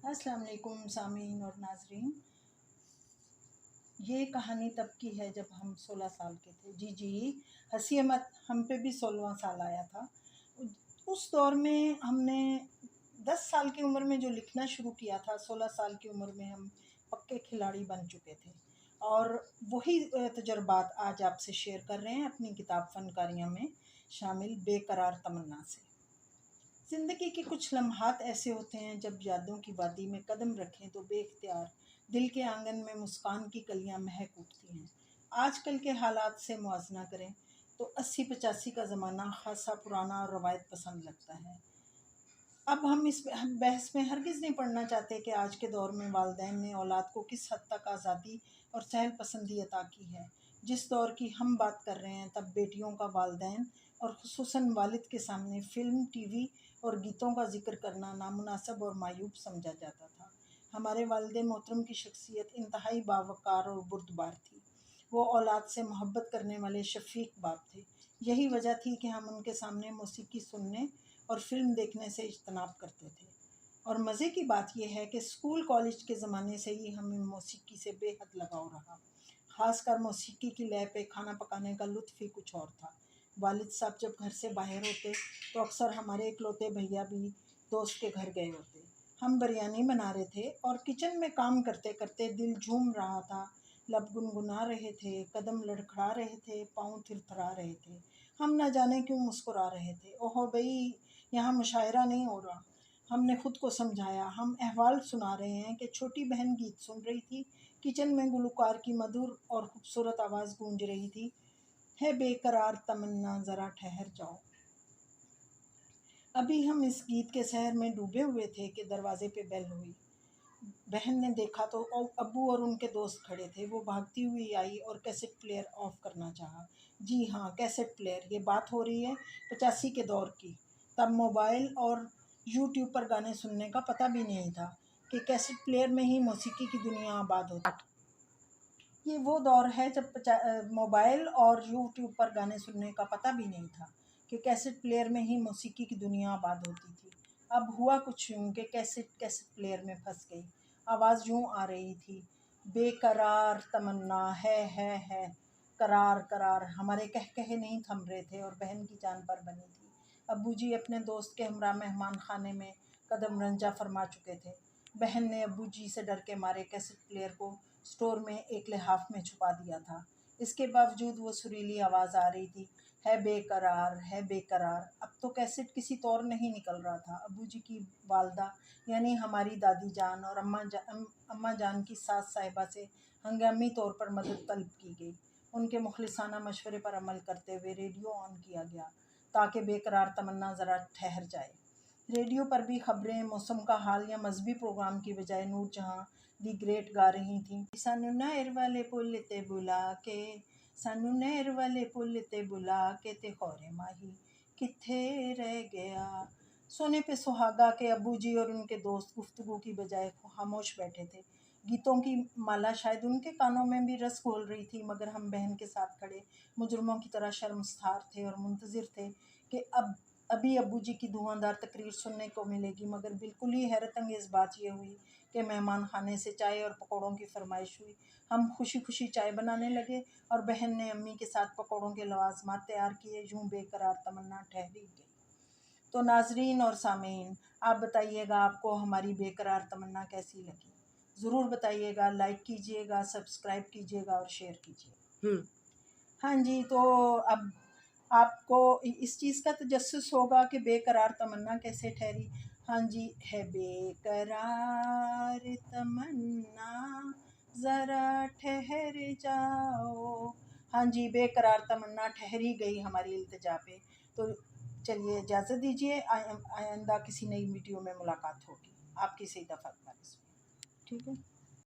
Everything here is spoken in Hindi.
अस्सलाम वालेकुम सामीन और नाजरीन। ये कहानी तब की है जब हम 16 साल के थे। जी, हंसिए मत, हम पे भी 16वां साल आया था। उस दौर में हमने 10 साल की उम्र में जो लिखना शुरू किया था, 16 साल की उम्र में हम पक्के खिलाड़ी बन चुके थे। और वही तजुर्बात आज आपसे शेयर कर रहे हैं अपनी किताब फ़नकारियाँ में शामिल बेकरार तमन्ना से। ज़िंदगी के कुछ लम्हात ऐसे होते हैं जब यादों की वादी में कदम रखें तो बेख्तियार दिल के आंगन में मुस्कान की कलियां महक उठती हैं। आजकल के हालात से मुआवजा करें तो 80-85 का ज़माना खासा पुराना और रवायत पसंद लगता है। अब हम इस बहस में हरगिज़ नहीं पढ़ना चाहते कि आज के दौर में वालिदैन ने औलाद को किस हद तक आज़ादी और सहल पसंदी अता की है। जिस दौर की हम बात कर रहे हैं तब बेटियों का वालिदैन और खुसूसन वालिद के सामने फ़िल्म, टीवी और गीतों का ज़िक्र करना नामुनासिब और मायूब समझा जाता था। हमारे वालिद मोहतरम की शख्सियत इंतहाई बावक़ार और बुर्दबार थी। वो औलाद से मोहब्बत करने वाले शफ़ीक बाप थे। यही वजह थी कि हम उनके सामने मौसीकी सुनने और फ़िल्म देखने से इज्तनाब करते थे। और मज़े की बात यह है कि स्कूल कॉलेज के ज़माने से ही हमें मौसीकी से बेहद लगाव रहा। ख़ासकर मौसीकी की लय पे खाना पकाने का लुत्फ़ ही कुछ और था। वालिद साहब जब घर से बाहर होते तो अक्सर हमारे इकलौते भैया भी दोस्त के घर गए होते। हम बिरयानी बना रहे थे और किचन में काम करते करते दिल झूम रहा था, लब गुनगुना रहे थे, कदम लड़खड़ा रहे थे, पाँव थिरथरा रहे थे। हम न जाने क्यों मुस्कुरा रहे थे। ओहो भई, यहाँ मुशायरा नहीं हो रहा। हमने खुद को समझाया, हम अहवाल सुना रहे हैं कि छोटी बहन गीत सुन रही थी। किचन में गुलकार की मधुर और खूबसूरत आवाज़ गूंज रही थी, है बेकरार तमन्ना ज़रा ठहर जाओ। अभी हम इस गीत के सहर में डूबे हुए थे कि दरवाजे पे बेल हुई। बहन ने देखा तो अब्बू और उनके दोस्त खड़े थे। वो भागती हुई आई और कैसेट प्लेयर ऑफ करना चाहा। जी हाँ, कैसेट प्लेयर। ये बात हो रही है 85 के दौर की। तब मोबाइल और यूट्यूब पर गाने सुनने का पता भी नहीं था कि कैसेट प्लेयर में ही मौसीकी की दुनिया आबाद होती। ये वो दौर है जब मोबाइल और यूट्यूब पर गाने सुनने का पता भी नहीं था कि कैसेट प्लेयर में ही मौसीकी की दुनिया आबाद होती थी। अब हुआ कुछ यूँ कि कैसेट प्लेयर में फंस गई। आवाज़ यूँ आ रही थी, बेकरार तमन्ना है, करार करार। हमारे कहे नहीं थम रहे थे और बहन की जान पर बनी थी। अब्बू जी अपने दोस्त के हमरा मेहमान खाने में कदम रंजा फरमा चुके थे। बहन ने अब्बू जी से डर के मारे कैसेट प्लेयर को स्टोर में एक लिहाफ में छुपा दिया था। इसके बावजूद वो सुरीली आवाज़ आ रही थी, है बेकरार। अब तो कैसेट किसी तौर नहीं निकल रहा था। अब्बू जी की वालदा यानी हमारी दादी जान और अम्मा जान की सास साहिबा से हंगामी तौर पर मदद तलब की गई। उनके मुखलिसाना मशवरे पर अमल करते हुए रेडियो ऑन किया गया ताकि बेकरार तमन्ना ज़रा ठहर जाए। रेडियो पर भी खबरें, मौसम का हाल या मजहबी प्रोग्राम की बजाय नूर जहाँ दी ग्रेट गा रही थीं। सानू नहर वाले पुल ते बुला के, सानू नहर वाले पुल ते बुला के ते खौरे माही किथे रह गया। सोने पे सुहागा के अब्बू जी और उनके दोस्त गुफ्तगू की बजाय खामोश बैठे थे। गीतों की माला शायद उनके कानों में भी रस घोल रही थी, मगर हम बहन के साथ खड़े मुजरमों की तरह शर्मसार थे और मुंतज़िर थे कि अभी अब्बू जी की धुआंधार तकरीर सुनने को मिलेगी। मगर बिल्कुल ही हैरत अंगेज़ बात यह हुई कि मेहमान खाने से चाय और पकौड़ों की फरमाइश हुई। हम खुशी खुशी चाय बनाने लगे और बहन ने अम्मी के साथ पकौड़ों के लवाजमात तैयार किए। यूँ बेकरार तमन्ना ठहरी गई। तो नाजरीन और सामीन, आप बताइएगा आपको हमारी बेकरार तमन्ना कैसी लगी। ज़रूर बताइएगा, लाइक कीजिएगा, सब्सक्राइब कीजिएगा और शेयर कीजिए। हाँ जी, तो अब आपको इस चीज़ का तजस्सुस होगा कि बेकरार तमन्ना कैसे ठहरी। हाँ जी, है बेकरार तमन्ना ज़रा ठहर जाओ। हाँ जी, बेकरार तमन्ना ठहरी गई हमारी इल्तिजा पे। तो चलिए इजाज़त दीजिए, आइंदा किसी नई वीडियो में मुलाकात होगी। आपकी सईदा फातिमा रिज़वी। ठीक है।